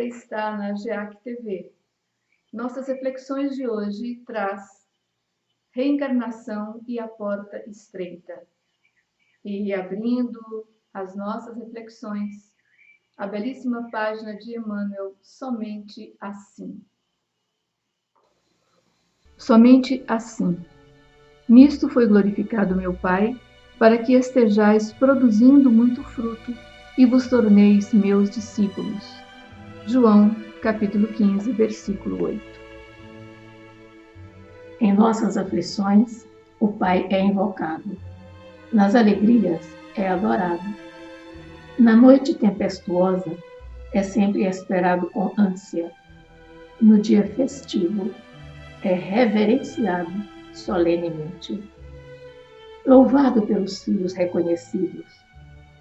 está na GEAC TV. Nossas reflexões de hoje traz reencarnação e a porta estreita. E abrindo as nossas reflexões, a belíssima página de Emmanuel, Somente Assim. Somente assim. Nisto foi glorificado meu Pai, para que estejais produzindo muito fruto e vos torneis meus discípulos. João, capítulo 15, versículo 8. Em nossas aflições, o Pai é invocado. Nas alegrias, é adorado. Na noite tempestuosa, é sempre esperado com ânsia. No dia festivo, é reverenciado solenemente. Louvado pelos filhos reconhecidos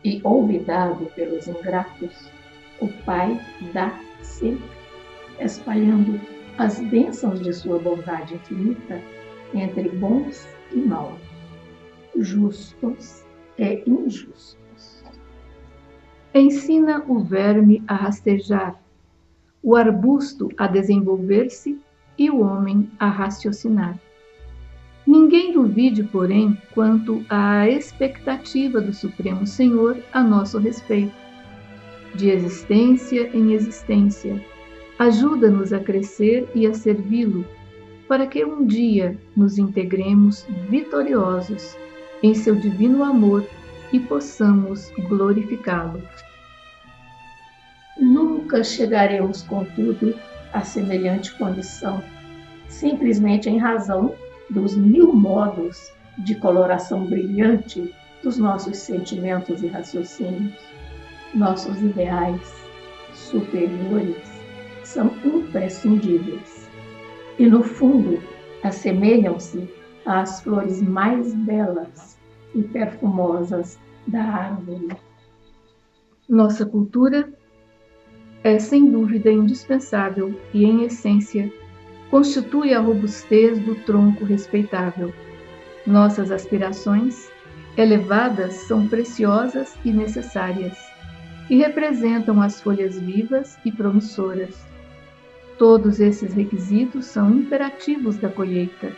e olvidado pelos ingratos, o Pai dá sempre, espalhando as bênçãos de sua bondade infinita entre bons e maus, justos e injustos. Ensina o verme a rastejar, o arbusto a desenvolver-se e o homem a raciocinar. Ninguém duvide, porém, quanto à expectativa do Supremo Senhor a nosso respeito. De existência em existência, ajuda-nos a crescer e a servi-lo, para que um dia nos integremos vitoriosos em seu divino amor e possamos glorificá-lo. Nunca chegaremos, contudo, a semelhante condição, simplesmente em razão dos 1000 modos de coloração brilhante dos nossos sentimentos e raciocínios. Nossos ideais superiores são imprescindíveis e, no fundo, assemelham-se às flores mais belas e perfumosas da árvore. Nossa cultura é sem dúvida indispensável e, em essência, constitui a robustez do tronco respeitável. Nossas aspirações elevadas são preciosas e necessárias, e representam as folhas vivas e promissoras. Todos esses requisitos são imperativos da colheita.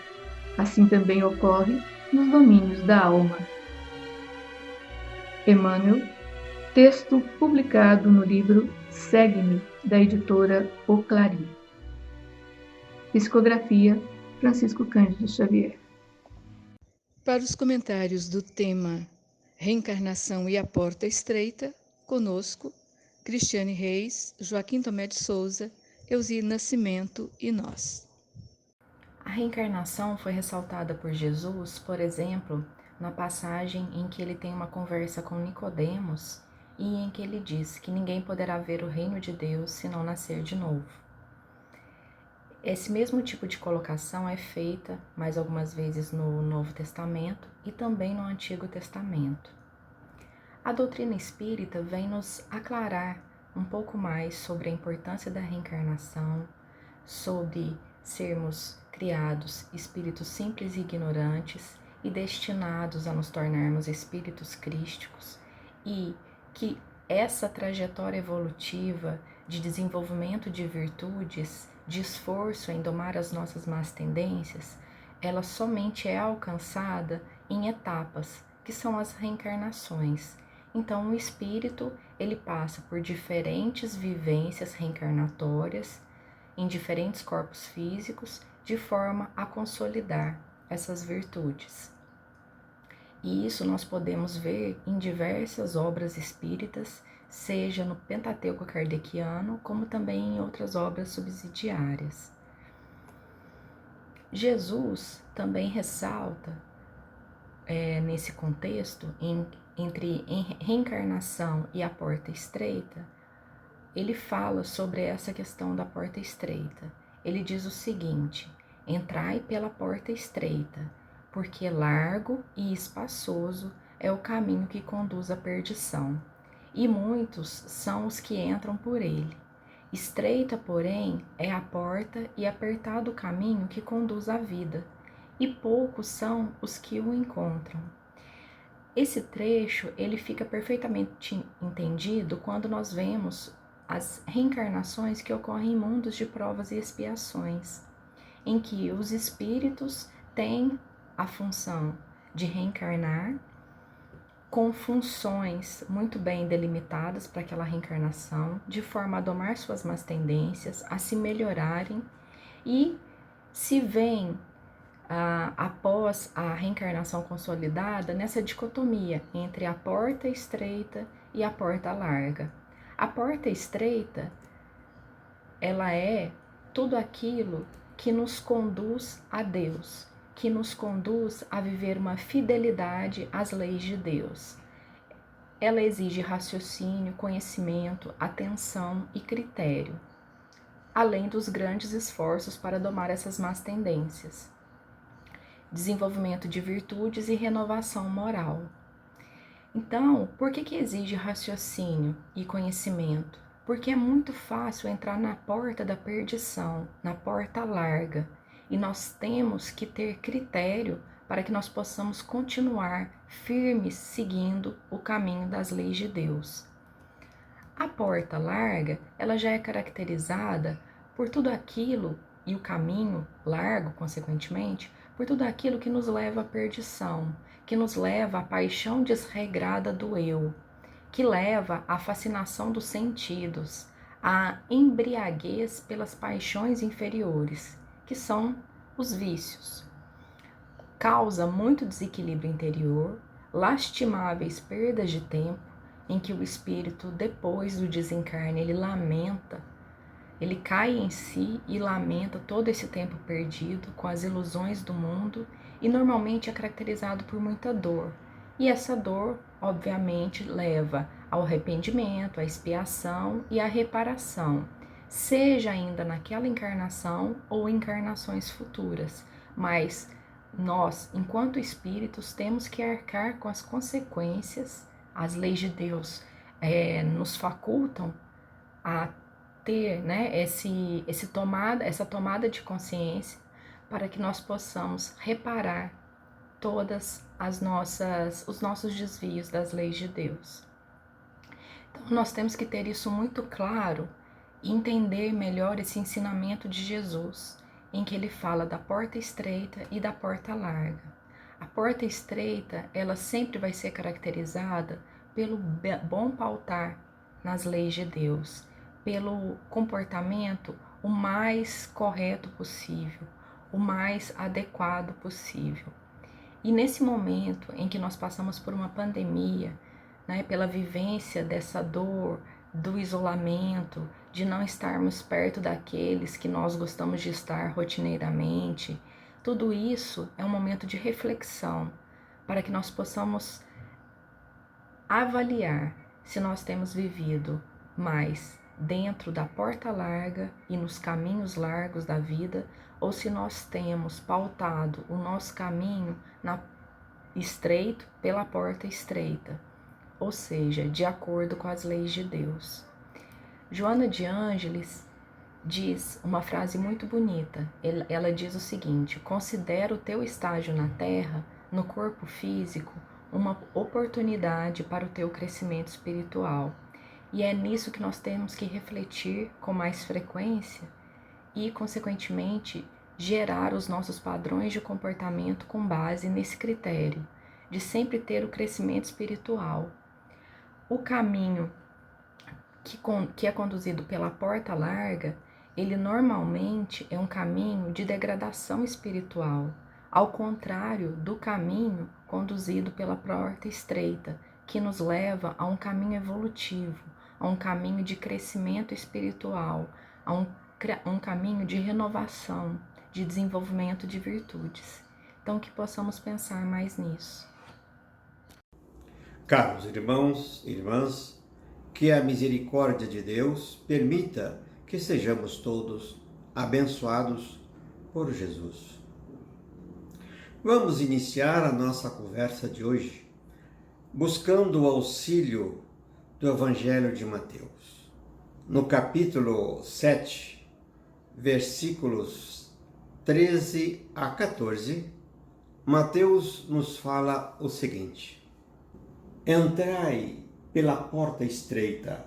Assim também ocorre nos domínios da alma. Emmanuel, texto publicado no livro Segue-me, da editora O Clarim. Psicografia, Francisco Cândido Xavier. Para os comentários do tema Reencarnação e a Porta Estreita, conosco, Cristiane Reis, Joaquim Tomé de Souza, Eusir Nascimento e nós. A reencarnação foi ressaltada por Jesus, por exemplo, na passagem em que ele tem uma conversa com Nicodemos e em que ele diz que ninguém poderá ver o reino de Deus se não nascer de novo. Esse mesmo tipo de colocação é feita mais algumas vezes no Novo Testamento e também no Antigo Testamento. A doutrina espírita vem nos aclarar um pouco mais sobre a importância da reencarnação, sobre sermos criados espíritos simples e ignorantes e destinados a nos tornarmos espíritos crísticos, e que essa trajetória evolutiva de desenvolvimento de virtudes, de esforço em domar as nossas más tendências, ela somente é alcançada em etapas, que são as reencarnações. Então, o espírito, ele passa por diferentes vivências reencarnatórias, em diferentes corpos físicos, de forma a consolidar essas virtudes. E isso nós podemos ver em diversas obras espíritas, seja no Pentateuco Kardeciano, como também em outras obras subsidiárias. Jesus também ressalta, nesse contexto, entre reencarnação e a porta estreita, ele fala sobre essa questão da porta estreita. Ele diz o seguinte: entrai pela porta estreita, porque largo e espaçoso é o caminho que conduz à perdição, e muitos são os que entram por ele. Estreita, porém, é a porta e apertado o caminho que conduz à vida, e poucos são os que o encontram. Esse trecho, ele fica perfeitamente entendido quando nós vemos as reencarnações que ocorrem em mundos de provas e expiações, em que os espíritos têm a função de reencarnar com funções muito bem delimitadas para aquela reencarnação, de forma a domar suas más tendências, a se melhorarem e se veem após a reencarnação consolidada nessa dicotomia entre a porta estreita e a porta larga. A porta estreita, ela é tudo aquilo que nos conduz a Deus, que nos conduz a viver uma fidelidade às leis de Deus. Ela exige raciocínio, conhecimento, atenção e critério, além dos grandes esforços para domar essas más tendências, desenvolvimento de virtudes e renovação moral. Então, por que exige raciocínio e conhecimento? Porque é muito fácil entrar na porta da perdição, na porta larga, e nós temos que ter critério para que nós possamos continuar firmes seguindo o caminho das leis de Deus. A porta larga, ela já é caracterizada por tudo aquilo, e o caminho largo, consequentemente, por tudo aquilo que nos leva à perdição, que nos leva à paixão desregrada do eu, que leva à fascinação dos sentidos, à embriaguez pelas paixões inferiores, que são os vícios. Causa muito desequilíbrio interior, lastimáveis perdas de tempo, em que o espírito, depois do desencarne, ele lamenta, ele cai em si e lamenta todo esse tempo perdido com as ilusões do mundo, e normalmente é caracterizado por muita dor. E essa dor, obviamente, leva ao arrependimento, à expiação e à reparação, seja ainda naquela encarnação ou encarnações futuras. Mas nós, enquanto espíritos, temos que arcar com as consequências. As leis de Deus nos facultam a ter, essa tomada de consciência para que nós possamos reparar todas os nossos desvios das leis de Deus. Então nós temos que ter isso muito claro e entender melhor esse ensinamento de Jesus, em que ele fala da porta estreita e da porta larga. A porta estreita, ela sempre vai ser caracterizada pelo bom pautar nas leis de Deus, pelo comportamento o mais correto possível, o mais adequado possível. E nesse momento em que nós passamos por uma pandemia, pela vivência dessa dor, do isolamento, de não estarmos perto daqueles que nós gostamos de estar rotineiramente, tudo isso é um momento de reflexão para que nós possamos avaliar se nós temos vivido mais dentro da porta larga e nos caminhos largos da vida, ou se nós temos pautado o nosso caminho estreito pela porta estreita, ou seja, de acordo com as leis de Deus. Joana de Ângeles diz uma frase muito bonita. Ela diz o seguinte: considera o teu estágio na Terra, no corpo físico, uma oportunidade para o teu crescimento espiritual. E é nisso que nós temos que refletir com mais frequência e, consequentemente, gerar os nossos padrões de comportamento com base nesse critério, de sempre ter o crescimento espiritual. O caminho que é conduzido pela porta larga, ele normalmente é um caminho de degradação espiritual, ao contrário do caminho conduzido pela porta estreita, que nos leva a um caminho evolutivo, a um caminho de crescimento espiritual, a um caminho de renovação, de desenvolvimento de virtudes. Então, que possamos pensar mais nisso. Caros irmãos e irmãs, que a misericórdia de Deus permita que sejamos todos abençoados por Jesus. Vamos iniciar a nossa conversa de hoje buscando o auxílio do Evangelho de Mateus. No capítulo 7, versículos 13 a 14, Mateus nos fala o seguinte: entrai pela porta estreita,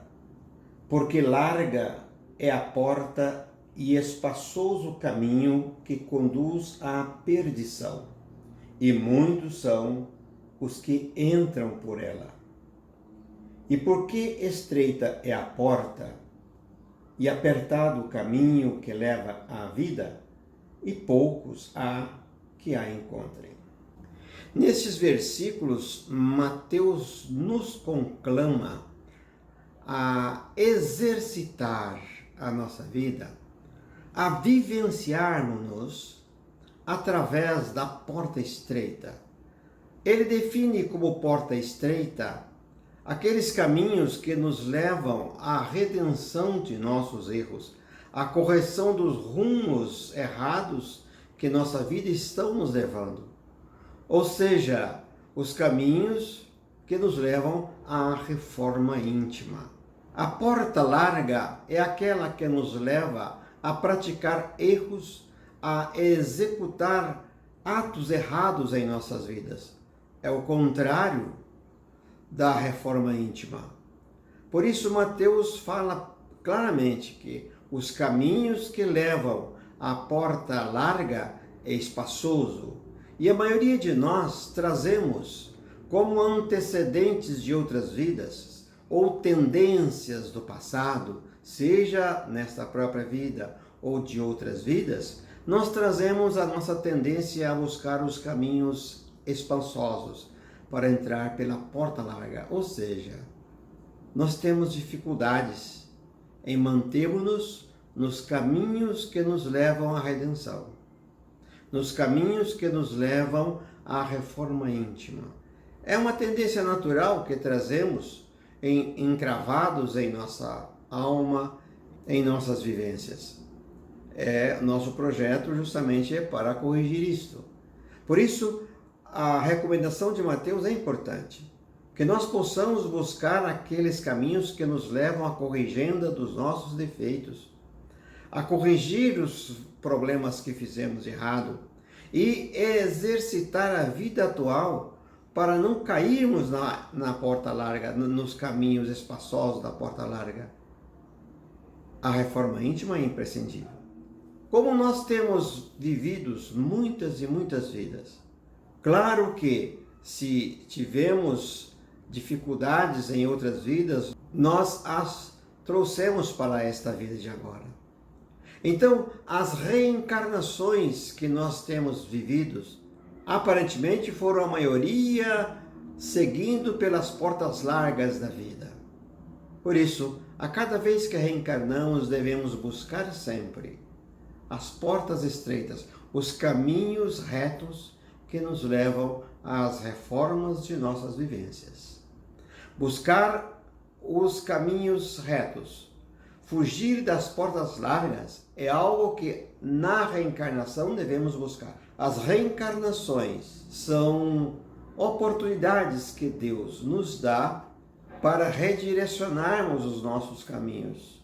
porque larga é a porta e espaçoso o caminho que conduz à perdição, e muitos são os que entram por ela. E porque estreita é a porta e apertado o caminho que leva à vida, e poucos há que a encontrem. Nesses versículos, Mateus nos conclama a exercitar a nossa vida, a vivenciarmos-nos através da porta estreita. Ele define como porta estreita aqueles caminhos que nos levam à redenção de nossos erros, à correção dos rumos errados que nossa vida estão nos levando. Ou seja, os caminhos que nos levam à reforma íntima. A porta larga é aquela que nos leva a praticar erros, a executar atos errados em nossas vidas. É o contrário da reforma íntima. Por isso, Mateus fala claramente que os caminhos que levam à porta larga é espaçoso. E a maioria de nós trazemos como antecedentes de outras vidas ou tendências do passado, seja nesta própria vida ou de outras vidas, nós trazemos a nossa tendência a buscar os caminhos espaçosos para entrar pela porta larga. Ou seja, nós temos dificuldades em mantermos-nos nos caminhos que nos levam à redenção, nos caminhos que nos levam à reforma íntima. É uma tendência natural que trazemos encravados em nossa alma, em nossas vivências. Nosso projeto justamente é para corrigir isto. Por isso, a recomendação de Mateus é importante, que nós possamos buscar aqueles caminhos que nos levam à corrigenda dos nossos defeitos, a corrigir os problemas que fizemos errado e exercitar a vida atual para não cairmos na porta larga, nos caminhos espaçosos da porta larga. A reforma íntima é imprescindível. Como nós temos vivido muitas e muitas vidas, claro que se tivemos dificuldades em outras vidas, nós as trouxemos para esta vida de agora. Então, as reencarnações que nós temos vividos, aparentemente foram a maioria seguindo pelas portas largas da vida. Por isso, a cada vez que reencarnamos, devemos buscar sempre as portas estreitas, os caminhos retos que nos levam às reformas de nossas vivências. Buscar os caminhos retos, fugir das portas largas é algo que na reencarnação devemos buscar. As reencarnações são oportunidades que Deus nos dá para redirecionarmos os nossos caminhos,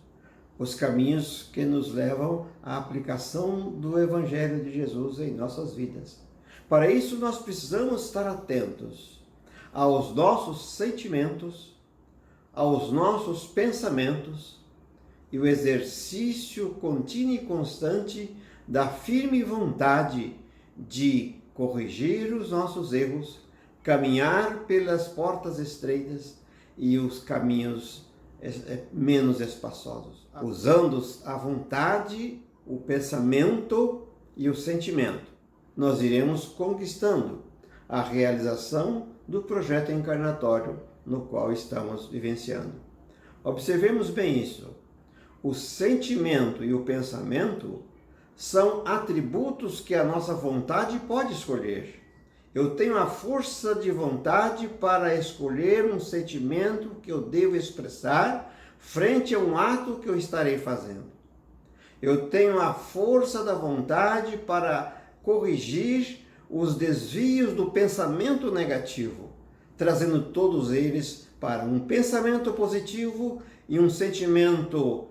os caminhos que nos levam à aplicação do Evangelho de Jesus em nossas vidas. Para isso, nós precisamos estar atentos aos nossos sentimentos, aos nossos pensamentos e o exercício contínuo e constante da firme vontade de corrigir os nossos erros, caminhar pelas portas estreitas e os caminhos menos espaçosos, usando a vontade, o pensamento e o sentimento. Nós iremos conquistando a realização do projeto encarnatório no qual estamos vivenciando. Observemos bem isso. O sentimento e o pensamento são atributos que a nossa vontade pode escolher. Eu tenho a força de vontade para escolher um sentimento que eu devo expressar frente a um ato que eu estarei fazendo. Eu tenho a força da vontade para corrigir os desvios do pensamento negativo, trazendo todos eles para um pensamento positivo e um sentimento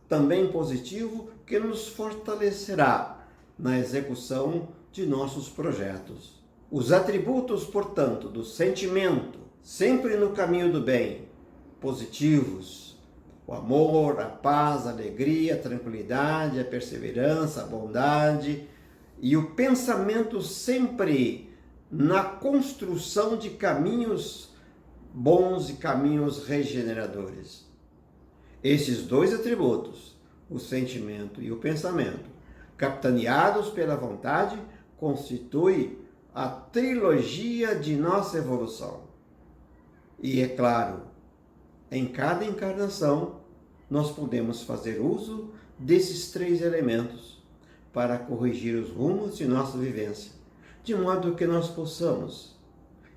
também positivo que nos fortalecerá na execução de nossos projetos. Os atributos, portanto, do sentimento, sempre no caminho do bem, positivos, O amor, a paz, a alegria, a tranquilidade, a perseverança, a bondade e o pensamento sempre na construção de caminhos bons e caminhos regeneradores. Esses dois atributos, o sentimento e o pensamento, capitaneados pela vontade, constituem a trilogia de nossa evolução. E é claro, em cada encarnação, nós podemos fazer uso desses três elementos para corrigir os rumos de nossa vivência, de modo que nós possamos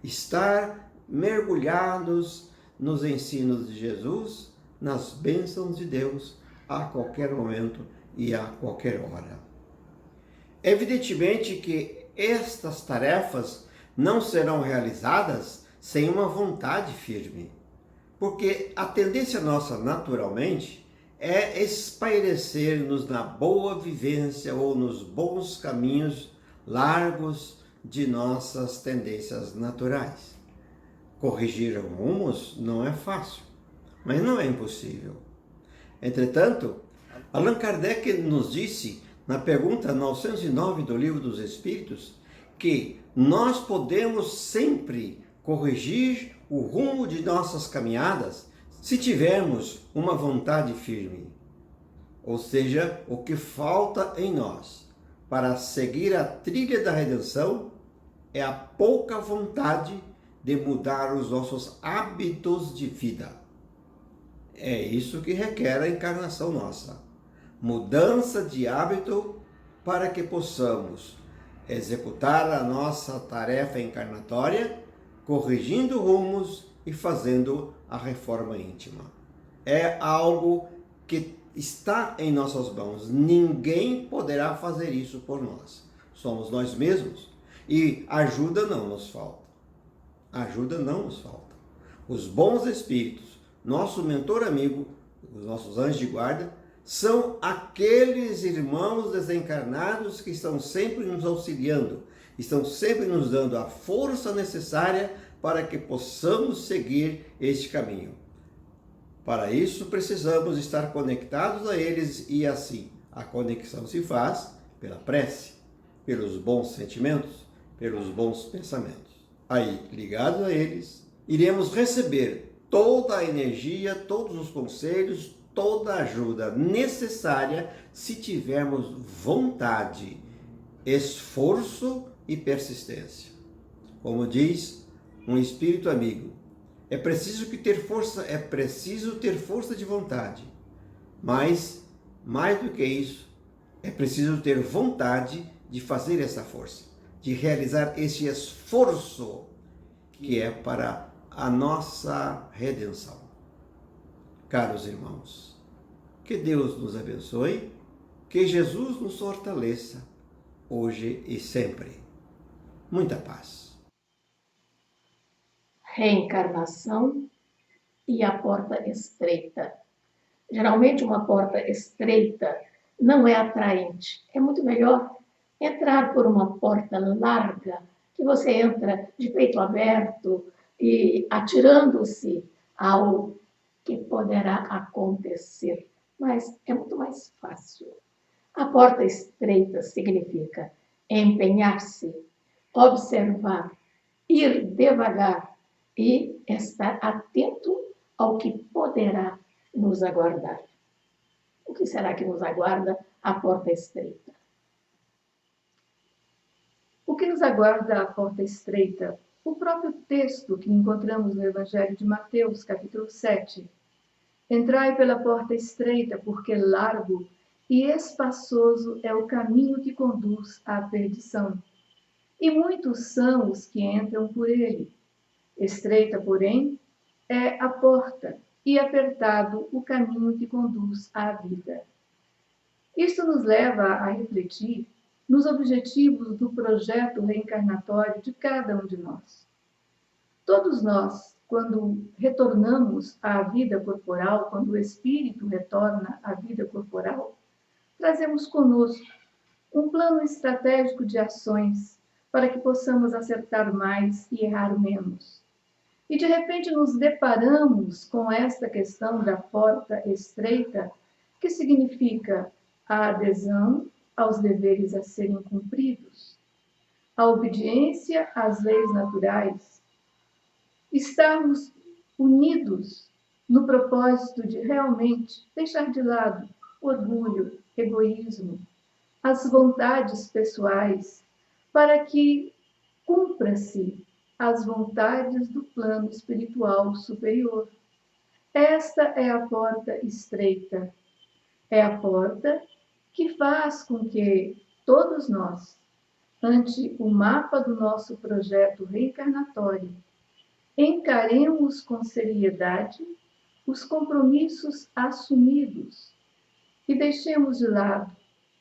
estar mergulhados nos ensinos de Jesus, nas bênçãos de Deus, a qualquer momento e a qualquer hora. Evidentemente que estas tarefas não serão realizadas sem uma vontade firme, porque a tendência nossa, naturalmente, é espairecer-nos na boa vivência ou nos bons caminhos largos de nossas tendências naturais. Corrigir rumos não é fácil, mas não é impossível. Entretanto, Allan Kardec nos disse, na pergunta 909 do Livro dos Espíritos, que nós podemos sempre corrigir o rumo de nossas caminhadas se tivermos uma vontade firme. Ou seja, o que falta em nós para seguir a trilha da redenção é a pouca vontade de mudar os nossos hábitos de vida. É isso que requer a encarnação nossa. Mudança de hábito para que possamos executar a nossa tarefa encarnatória, corrigindo rumos e fazendo a reforma íntima. É algo que está em nossas mãos. Ninguém poderá fazer isso por nós. Somos nós mesmos. E ajuda não nos falta. Ajuda não nos falta. Os bons espíritos, nosso mentor amigo, os nossos anjos de guarda, são aqueles irmãos desencarnados que estão sempre nos auxiliando, estão sempre nos dando a força necessária para que possamos seguir este caminho. Para isso, precisamos estar conectados a eles e assim, a conexão se faz pela prece, pelos bons sentimentos, pelos bons pensamentos. Aí, ligados a eles, iremos receber toda a energia, todos os conselhos, toda a ajuda necessária se tivermos vontade, esforço e persistência. Como diz um espírito amigo, é preciso ter força de vontade, mas mais do que isso, é preciso ter vontade de fazer essa força, de realizar esse esforço que é para a nossa redenção. Caros irmãos, que Deus nos abençoe, que Jesus nos fortaleça, hoje e sempre. Muita paz. Reencarnação e a porta estreita. Geralmente uma porta estreita não é atraente. É muito melhor entrar por uma porta larga, que você entra de peito aberto e atirando-se ao que poderá acontecer. Mas é muito mais fácil. A porta estreita significa empenhar-se, observar, ir devagar e estar atento ao que poderá nos aguardar. O que será que nos aguarda a porta estreita? O que nos aguarda a porta estreita? O próprio texto que encontramos no Evangelho de Mateus, capítulo 7. Entrai pela porta estreita, porque largo e espaçoso é o caminho que conduz à perdição. E muitos são os que entram por ele. Estreita, porém, é a porta, e apertado o caminho que conduz à vida. Isto nos leva a refletir nos objetivos do projeto reencarnatório de cada um de nós. Todos nós, quando retornamos à vida corporal, quando o espírito retorna à vida corporal, trazemos conosco um plano estratégico de ações para que possamos acertar mais e errar menos. E de repente nos deparamos com esta questão da porta estreita, que significa a adesão aos deveres a serem cumpridos, a obediência às leis naturais, estarmos unidos no propósito de realmente deixar de lado orgulho, egoísmo, as vontades pessoais, para que cumpra-se as vontades do plano espiritual superior. Esta é a porta estreita, é a porta que faz com que todos nós, ante o mapa do nosso projeto reencarnatório, encaremos com seriedade os compromissos assumidos e deixemos de lado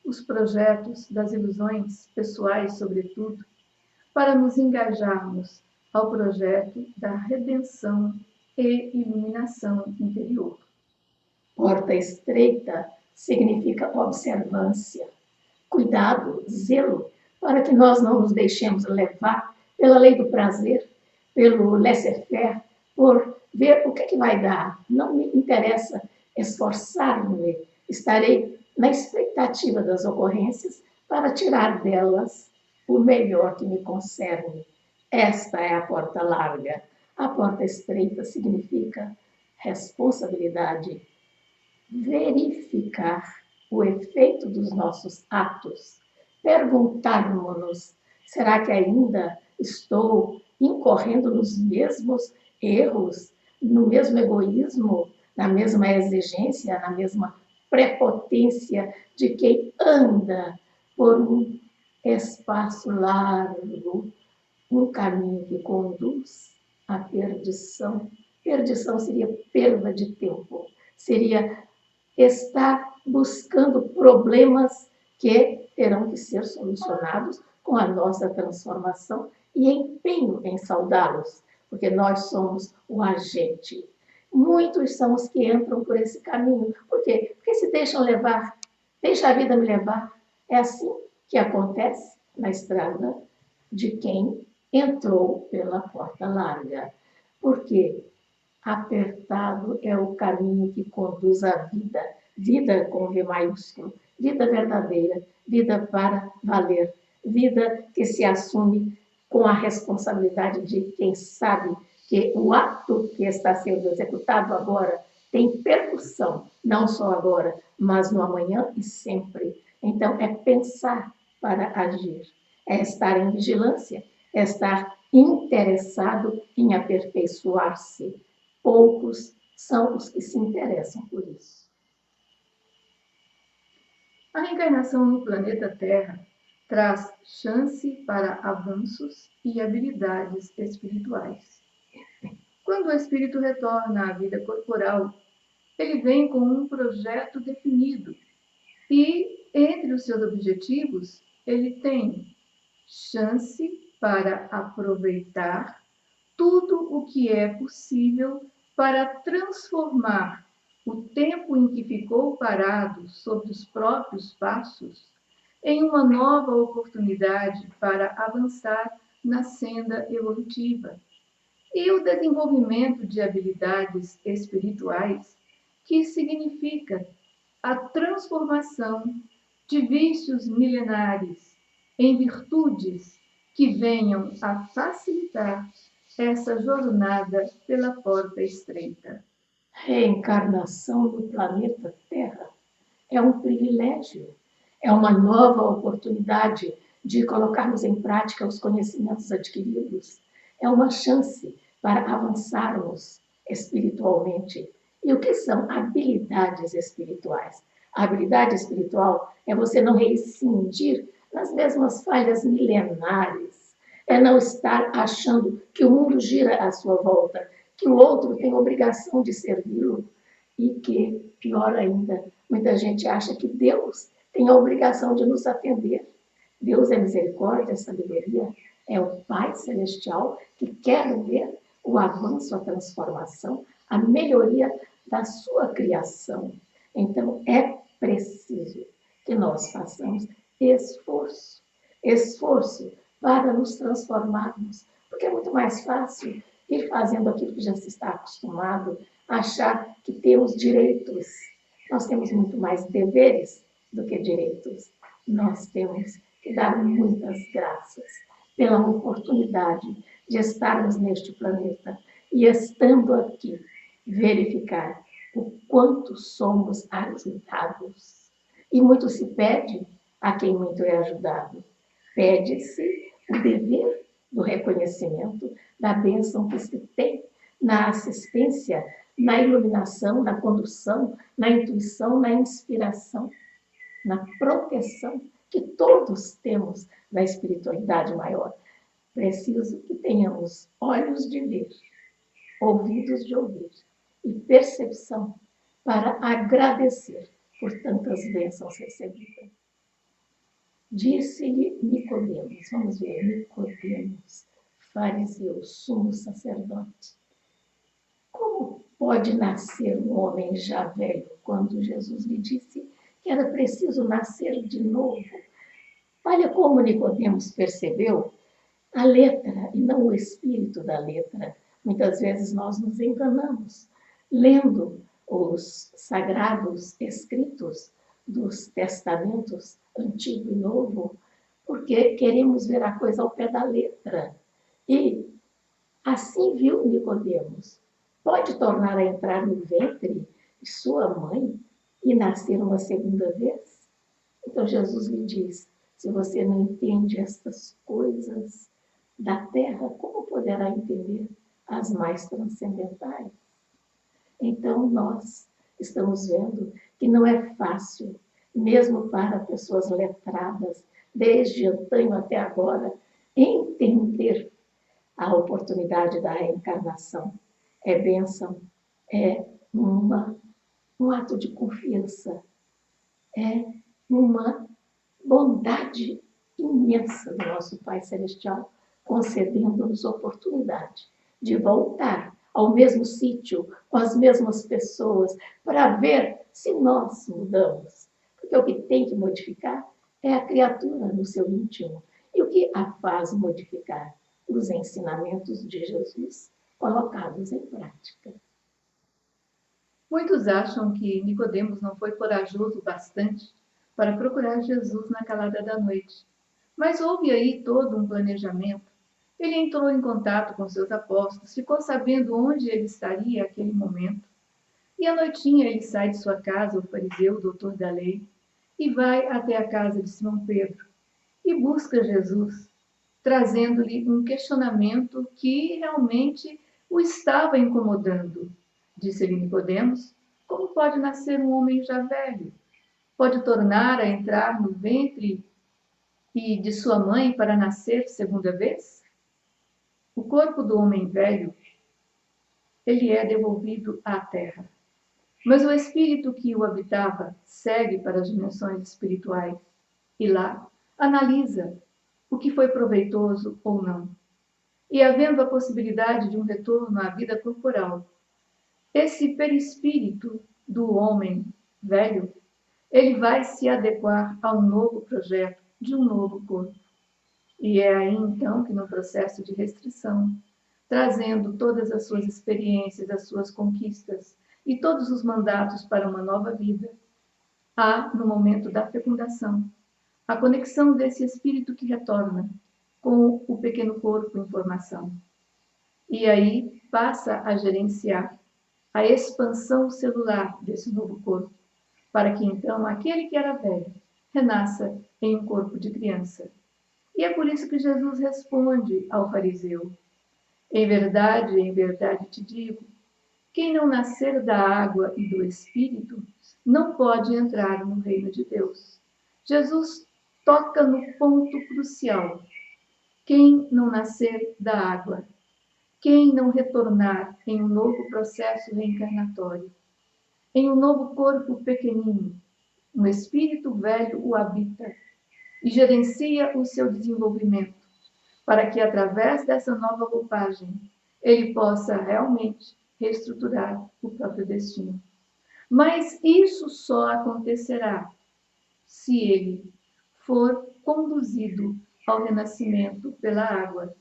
os projetos das ilusões pessoais, sobretudo, para nos engajarmos ao projeto da redenção e iluminação interior. Porta estreita significa observância, cuidado, zelo, para que nós não nos deixemos levar pela lei do prazer, pelo laissez-faire, por ver o que vai dar. Não me interessa esforçar-me, estarei na expectativa das ocorrências para tirar delas o melhor que me concerne. Esta é a porta larga. A porta estreita significa responsabilidade, verificar o efeito dos nossos atos, perguntarmos-nos: será que ainda estou incorrendo nos mesmos erros, no mesmo egoísmo, na mesma exigência, na mesma prepotência de quem anda por um espaço largo, um caminho que conduz à perdição? Perdição seria perda de tempo, seria estar buscando problemas que terão que ser solucionados com a nossa transformação e empenho em saudá-los, porque nós somos o agente. Muitos são os que entram por esse caminho. Por quê? Porque se deixam levar, deixa a vida me levar. É assim que acontece na estrada de quem entrou pela porta larga. Porque apertado é o caminho que conduz à vida, vida com V maiúsculo, vida verdadeira, vida para valer, vida que se assume com a responsabilidade de quem sabe que o ato que está sendo executado agora tem percussão, não só agora, mas no amanhã e sempre. Então, é pensar para agir, é estar em vigilância, é estar interessado em aperfeiçoar-se. Poucos são os que se interessam por isso. A reencarnação no planeta Terra traz chance para avanços e habilidades espirituais. Quando o espírito retorna à vida corporal, ele vem com um projeto definido e, entre os seus objetivos, ele tem chance para aproveitar tudo o que é possível para transformar o tempo em que ficou parado sobre os próprios passos em uma nova oportunidade para avançar na senda evolutiva. E o desenvolvimento de habilidades espirituais, que significa a transformação de vícios milenares em virtudes que venham a facilitar essa jornada pela porta estreita. Reencarnação no planeta Terra é um privilégio, é uma nova oportunidade de colocarmos em prática os conhecimentos adquiridos, é uma chance para avançarmos espiritualmente. E o que são habilidades espirituais? A habilidade espiritual é você não reincidir nas mesmas falhas milenares, é não estar achando que o mundo gira à sua volta, que o outro tem obrigação de servi-lo e que, pior ainda, muita gente acha que Deus tem a obrigação de nos atender. Deus é misericórdia, é sabedoria, é o Pai Celestial que quer ver o avanço, a transformação, a melhoria da sua criação. Então, é preciso que nós façamos esforço para nos transformarmos, porque é muito mais fácil ir fazendo aquilo que já se está acostumado, achar que temos direitos. Nós temos muito mais deveres do que direitos. Nós temos que dar muitas graças pela oportunidade de estarmos neste planeta e, estando aqui, verificar o quanto somos ajudados. E muito se pede a quem muito é ajudado. Pede-se o dever do reconhecimento da bênção que se tem na assistência, na iluminação, na condução, na intuição, na inspiração, na proteção que todos temos da espiritualidade maior. Preciso que tenhamos olhos de ver, ouvidos de ouvir e percepção para agradecer por tantas bênçãos recebidas. Disse-lhe Nicodemos, vamos ver, Nicodemos, fariseu, sumo sacerdote. Como pode nascer um homem já velho, quando Jesus lhe disse que era preciso nascer de novo? Olha como Nicodemos percebeu a letra e não o espírito da letra. Muitas vezes nós nos enganamos, lendo os sagrados escritos dos testamentos Antigo e Novo, porque queremos ver a coisa ao pé da letra. E assim viu Nicodemos. Pode tornar a entrar no ventre de sua mãe e nascer uma segunda vez? Então Jesus lhe diz, se você não entende estas coisas da terra, como poderá entender as mais transcendentais? Então nós estamos vendo que não é fácil, mesmo para pessoas letradas, desde antanho até agora, entender a oportunidade da reencarnação. É bênção, é um ato de confiança, é uma bondade imensa do nosso Pai Celestial, concedendo-nos oportunidade de voltar ao mesmo sítio, com as mesmas pessoas, para ver se nós mudamos. Porque o que tem que modificar é a criatura no seu íntimo. E o que a faz modificar? Os ensinamentos de Jesus colocados em prática. Muitos acham que Nicodemos não foi corajoso bastante para procurar Jesus na calada da noite. Mas houve aí todo um planejamento. Ele entrou em contato com seus apóstolos, ficou sabendo onde ele estaria naquele momento. E à noitinha ele sai de sua casa, o fariseu, o doutor da lei, e vai até a casa de Simão Pedro e busca Jesus, trazendo-lhe um questionamento que realmente o estava incomodando. Disse-lhe Nicodemos, como pode nascer um homem já velho? Pode tornar a entrar no ventre e de sua mãe para nascer segunda vez? O corpo do homem velho, ele é devolvido à terra. Mas o espírito que o habitava segue para as dimensões espirituais e lá analisa o que foi proveitoso ou não. E havendo a possibilidade de um retorno à vida corporal, esse perispírito do homem velho, ele vai se adequar a um novo projeto de um novo corpo. E é aí então que no processo de restrição, trazendo todas as suas experiências, as suas conquistas e todos os mandatos para uma nova vida, há, no momento da fecundação, a conexão desse espírito que retorna com o pequeno corpo em formação. E aí passa a gerenciar a expansão celular desse novo corpo, para que então aquele que era velho renasça em um corpo de criança. E é por isso que Jesus responde ao fariseu, em verdade te digo, quem não nascer da água e do Espírito não pode entrar no reino de Deus. Jesus toca no ponto crucial. Quem não nascer da água, quem não retornar em um novo processo reencarnatório, em um novo corpo pequenino, um espírito velho o habita e gerencia o seu desenvolvimento, para que através dessa nova roupagem ele possa realmente reestruturar o próprio destino. Mas isso só acontecerá se ele for conduzido ao renascimento pela água.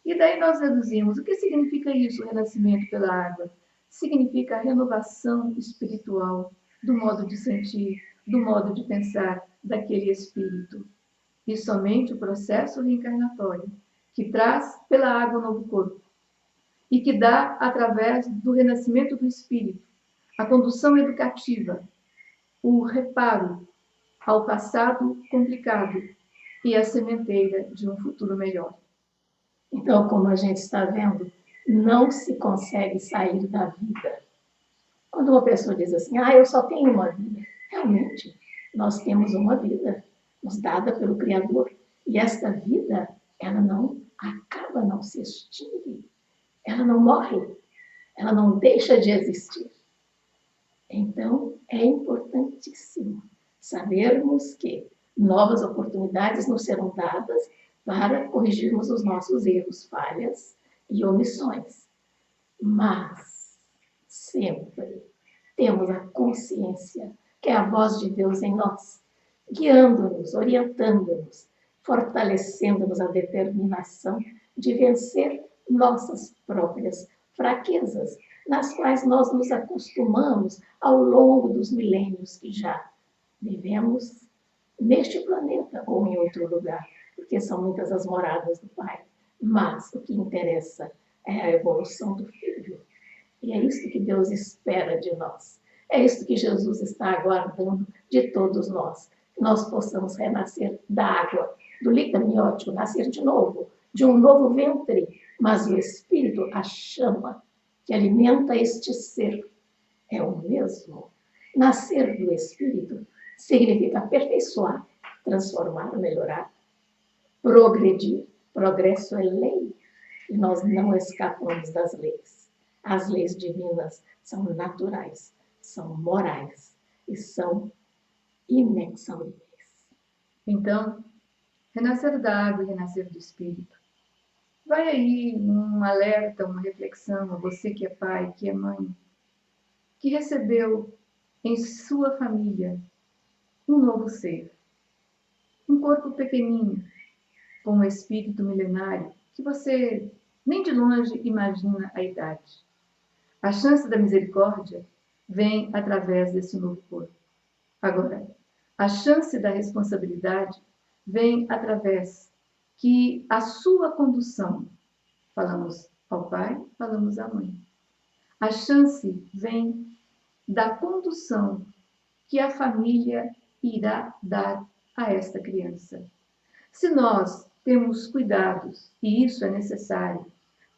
E daí nós deduzimos, o que significa isso, o renascimento pela água? Significa a renovação espiritual do modo de sentir, do modo de pensar daquele espírito. E somente o processo reencarnatório, que traz pela água um novo corpo, e que dá, através do renascimento do espírito, a condução educativa, o reparo ao passado complicado e a sementeira de um futuro melhor. Então, como a gente está vendo, não se consegue sair da vida. Quando uma pessoa diz assim, eu só tenho uma vida, realmente, nós temos uma vida nos dada pelo Criador. E esta vida, ela não acaba, não se extingue. Ela não morre, ela não deixa de existir. Então, é importantíssimo sabermos que novas oportunidades nos serão dadas para corrigirmos os nossos erros, falhas e omissões. Mas, sempre, temos a consciência que é a voz de Deus em nós, guiando-nos, orientando-nos, fortalecendo-nos a determinação de vencer nossas próprias fraquezas, nas quais nós nos acostumamos ao longo dos milênios que já vivemos neste planeta ou em outro lugar, porque são muitas as moradas do Pai. Mas o que interessa é a evolução do Filho. E é isso que Deus espera de nós. É isso que Jesus está aguardando de todos nós. Que nós possamos renascer da água, do líquido amniótico, nascer de novo, de um novo ventre. Mas o Espírito, a chama que alimenta este ser, é o mesmo. Nascer do Espírito significa aperfeiçoar, transformar, melhorar, progredir. Progresso é lei. E nós não escapamos das leis. As leis divinas são naturais, são morais e são inexauríveis. Então, renascer da água e renascer do Espírito. Vai aí um alerta, uma reflexão a você que é pai, que é mãe, que recebeu em sua família um novo ser, um corpo pequenino, com um espírito milenário que você nem de longe imagina a idade. A chance da misericórdia vem através desse novo corpo. Agora, a chance da responsabilidade vem através que a sua condução, falamos ao pai, falamos à mãe. A chance vem da condução que a família irá dar a esta criança. Se nós temos cuidados, e isso é necessário,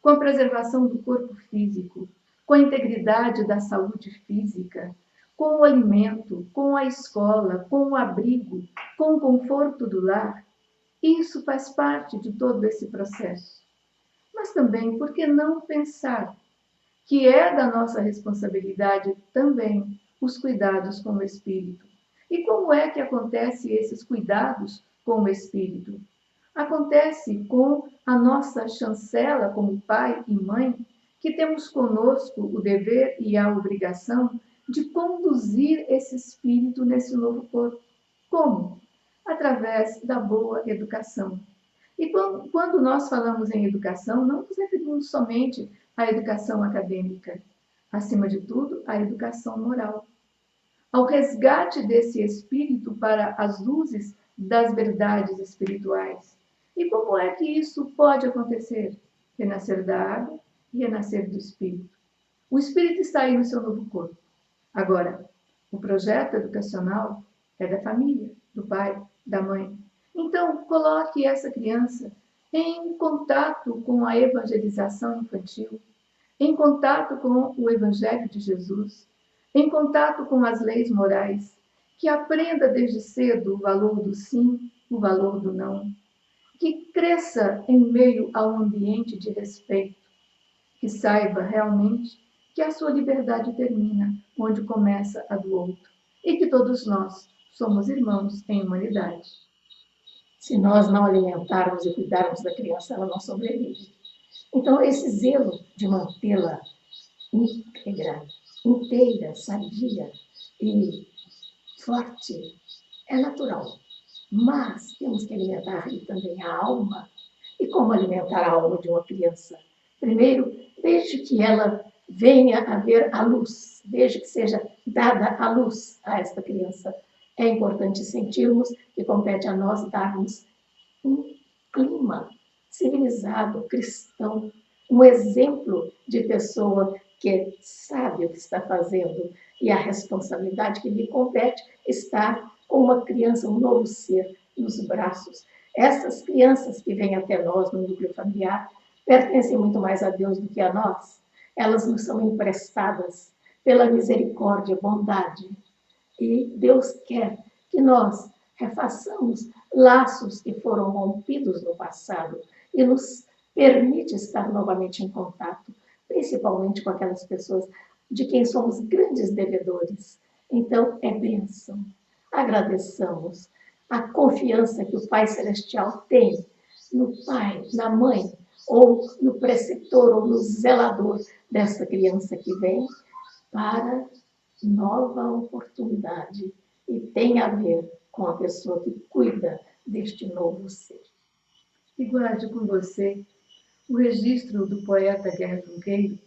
com a preservação do corpo físico, com a integridade da saúde física, com o alimento, com a escola, com o abrigo, com o conforto do lar, isso faz parte de todo esse processo. Mas também, por que não pensar que é da nossa responsabilidade também os cuidados com o espírito? E como é que acontece esses cuidados com o espírito? Acontece com a nossa chancela como pai e mãe, que temos conosco o dever e a obrigação de conduzir esse espírito nesse novo corpo. Como? Através da boa educação. E quando nós falamos em educação, não nos referimos somente à educação acadêmica, acima de tudo, à educação moral. Ao resgate desse espírito para as luzes das verdades espirituais. E como é que isso pode acontecer? Renascer da água e renascer do espírito. O espírito está aí no seu novo corpo. Agora, o projeto educacional é da família, do pai, da mãe. Então, coloque essa criança em contato com a evangelização infantil, em contato com o Evangelho de Jesus, em contato com as leis morais, que aprenda desde cedo o valor do sim, o valor do não, que cresça em meio a um ambiente de respeito, que saiba realmente que a sua liberdade termina onde começa a do outro e que todos nós somos irmãos em humanidade. Se nós não alimentarmos e cuidarmos da criança, ela não sobrevive. Então, esse zelo de mantê-la inteira, sadia e forte é natural. Mas temos que alimentar também a alma E como alimentar a alma de uma criança? Primeiro, desde que ela venha a ver a luz, desde que seja dada a luz a esta criança, é importante sentirmos que compete a nós darmos um clima civilizado, cristão, um exemplo de pessoa que sabe o que está fazendo e a responsabilidade que lhe compete está com uma criança, um novo ser nos braços. Essas crianças que vêm até nós no núcleo familiar pertencem muito mais a Deus do que a nós. Elas nos são emprestadas pela misericórdia, bondade. E Deus quer que nós refaçamos laços que foram rompidos no passado e nos permite estar novamente em contato, principalmente com aquelas pessoas de quem somos grandes devedores. Então, é bênção. Agradeçamos a confiança que o Pai Celestial tem no pai, na mãe, ou no preceptor, ou no zelador dessa criança que vem para nova oportunidade e tem a ver com a pessoa que cuida deste novo ser. E guarde com você o registro do poeta Guerra Junqueiro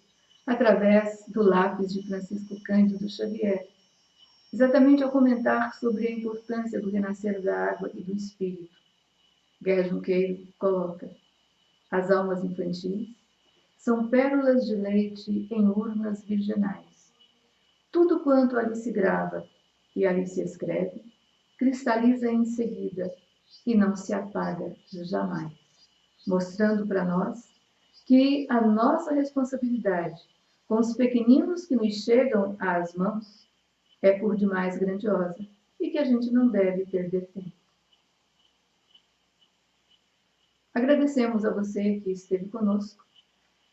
através do lápis de Francisco Cândido Xavier, exatamente ao comentar sobre a importância do renascer da água e do espírito. Guerra Junqueiro coloca: as almas infantis são pérolas de leite em urnas virginais. Tudo quanto ali se grava e ali se escreve, cristaliza em seguida e não se apaga jamais, mostrando para nós que a nossa responsabilidade com os pequeninos que nos chegam às mãos é por demais grandiosa e que a gente não deve perder tempo. Agradecemos a você que esteve conosco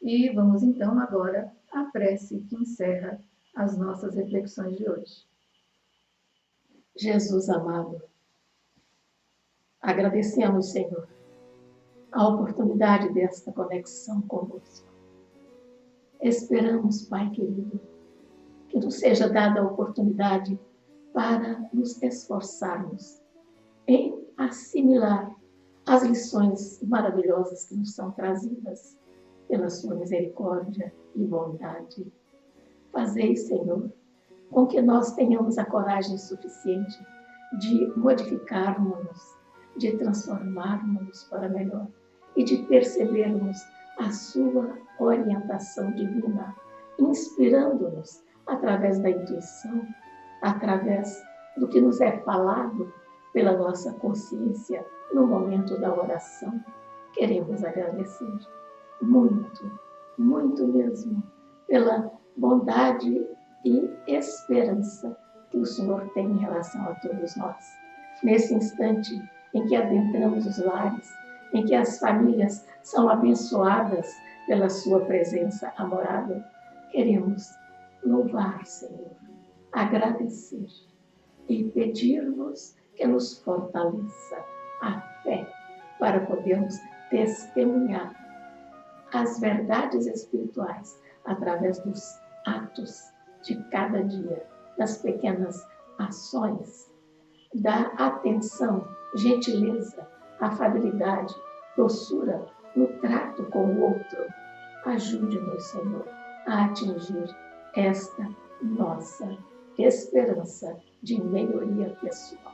e vamos então agora à prece que encerra as nossas reflexões de hoje. Jesus amado, agradecemos, Senhor, a oportunidade desta conexão conosco. Esperamos, Pai querido, que nos seja dada a oportunidade para nos esforçarmos em assimilar as lições maravilhosas que nos são trazidas pela sua misericórdia e bondade. Fazei, Senhor, com que nós tenhamos a coragem suficiente de modificarmos-nos, de transformarmos-nos para melhor e de percebermos a sua orientação divina, inspirando-nos através da intuição, através do que nos é falado pela nossa consciência no momento da oração. Queremos agradecer muito, muito mesmo, pela bondade e esperança que o Senhor tem em relação a todos nós. Nesse instante em que adentramos os lares, em que as famílias são abençoadas pela sua presença amorável, queremos louvar, Senhor, agradecer e pedir-vos que nos fortaleça a fé para podermos testemunhar as verdades espirituais através dos atos de cada dia, das pequenas ações, da atenção, gentileza, afabilidade, doçura no trato com o outro. Ajude-nos, Senhor, a atingir esta nossa esperança de melhoria pessoal.